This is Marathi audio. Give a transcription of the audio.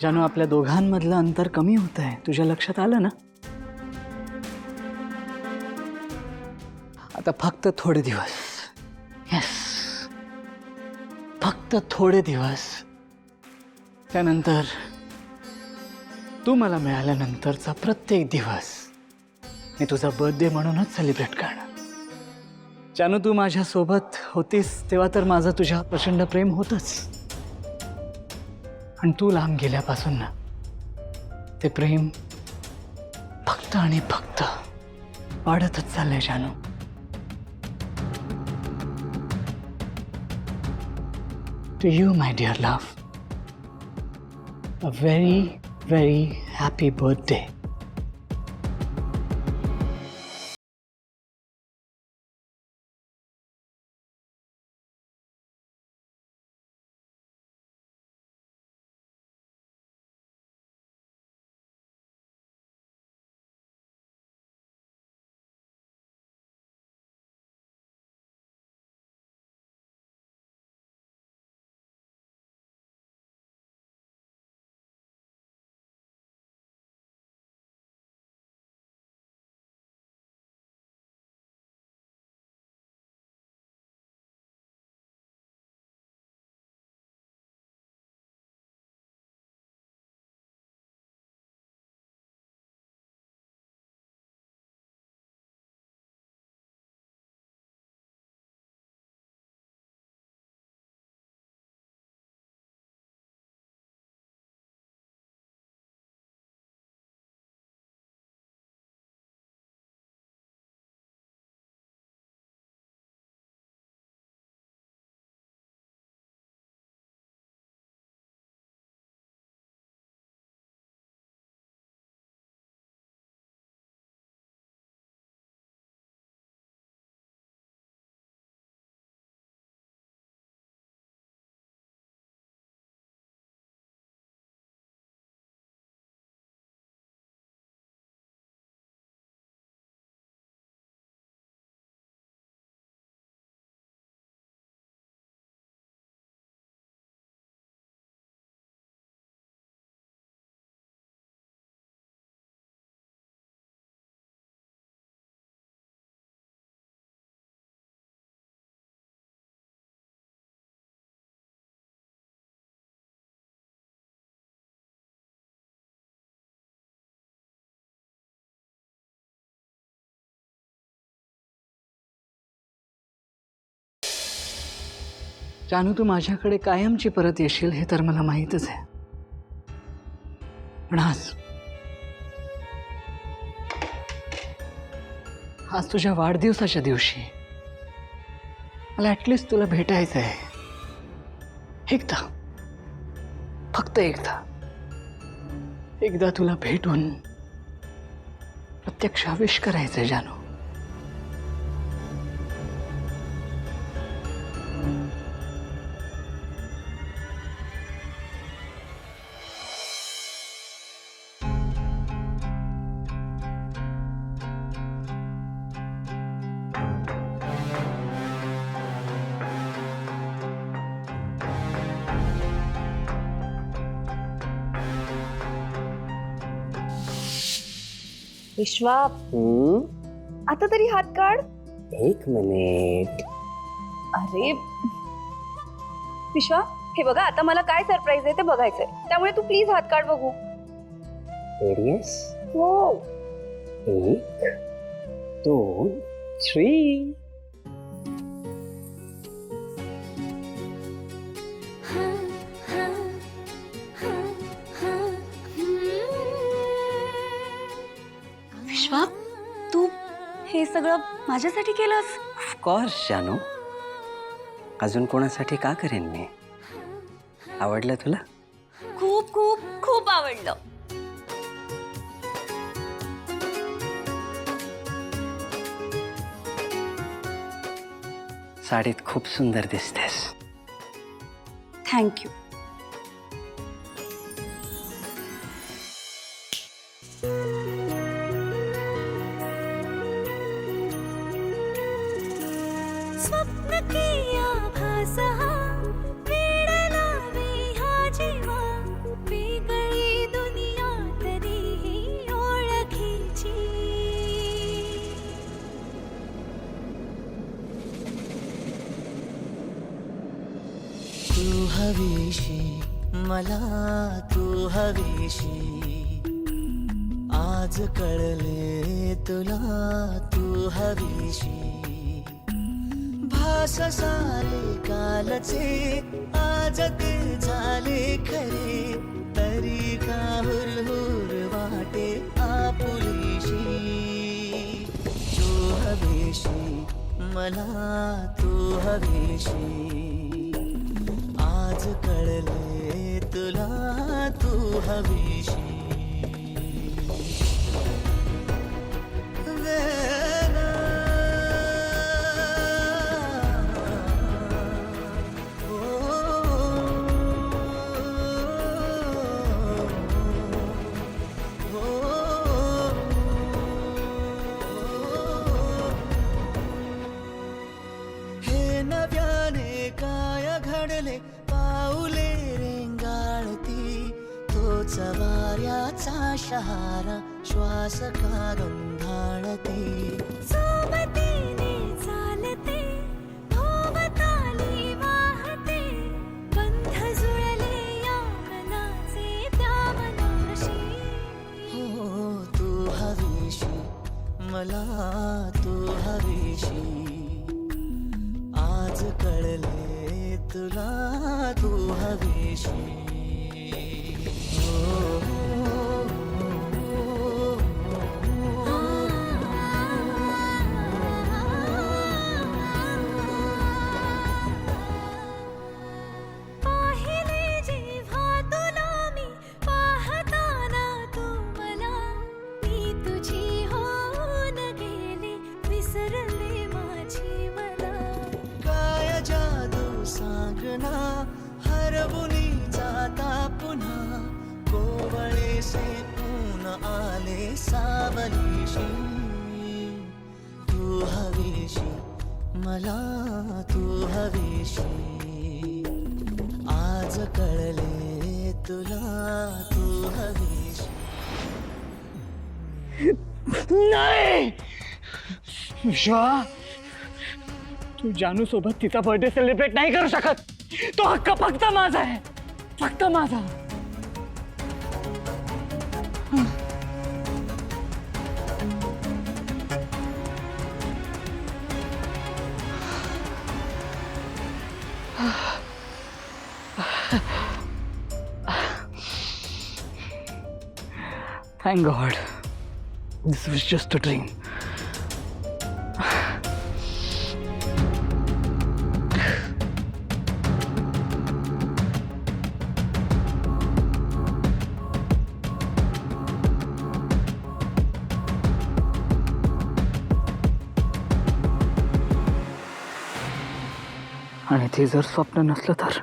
जानू, आपल्या दोघांमधलं अंतर कमी होत आहे, तुझ्या लक्षात आलं ना? आता फक्त थोडे दिवस, यस, फक्त थोडे दिवस, त्यानंतर तू मला मिळाल्यानंतरचा प्रत्येक दिवस मी तुझा बर्थडे म्हणूनच सेलिब्रेट करणार. जानू, तू माझ्या सोबत होतीस तेव्हा तर माझं तुझ्या प्रचंड प्रेम होतंच, पण तू लांब गेल्यापासून ना ते प्रेम फक्त आणि फक्त वाढतच चाललंय जानू. To you, my dear love, a very, very happy birthday. जानू, तू माझ्याकडे कायमची परत येशील हे तर मला माहीतच आहे, पण आज तुझ्या वाढदिवसाच्या दिवशी मला ॲटलिस्ट तुला भेटायचं आहे. एकदा, फक्त एकदा तुला भेटून प्रत्यक्ष विश करायचंय जानू. विश्वा, आता तरी हात काढ. एक मिनिट. अरे विश्वा, हे बघा, आता मला काय सरप्राईज आहे ते बघायचंय, त्यामुळे तू प्लीज हात काढ बघू. सिरियस? हो. 1 2 3. विश्वा, तू हे सगळं माझ्यासाठी केलंस? ऑफकोर्स जानू, अजून कोणासाठी का करेन मी? आवडलं तुला? खूप खूप खूप आवडलं. साडीत खूप सुंदर दिसतेस. थँक्यू. स्वप्न किया भासा वेड लावी हा जीवा वेगळी हवीशी मला तू हवीशी आज कळले तुला तू हवीशी भास सारे कालचे आज ते झाले खरे तरी का हुरहुर वाटे आपुलीशी तू हवीशी मला तू हवीशी आज कळले तुला तू हवीशी हे नव्याने काय घडले पाऊले रेंगाळती तोच वाऱ्याचा शहारा श्वास का गंधाळते सोबतीने चालते भोवताली वाहते बंध जुळले या मनाचे त्या मनाशी हो तू हवीशी मला तू हवीशी आज कळले तुला तू हवीशी पाहिले जेव्हा तुला मी पाहताना तू मला मी तुझी होऊन गेले विसरले माझी मला काय जादू सांगना हरवुनी जाता पुन्हा कोवळे से ऊन आले सावलीशी तू हवीशी मला तू हवीशी आज कळले तुला तू हवीशी नाही विश्वा, तू जानू सोबत तिचा बर्थडे सेलिब्रेट नाही करू शकत. तो हक्क फक्त माझा आहे, फक्त माझा. Thank God. This was just a dream. आणि ते जर स्वप्न नसलं तर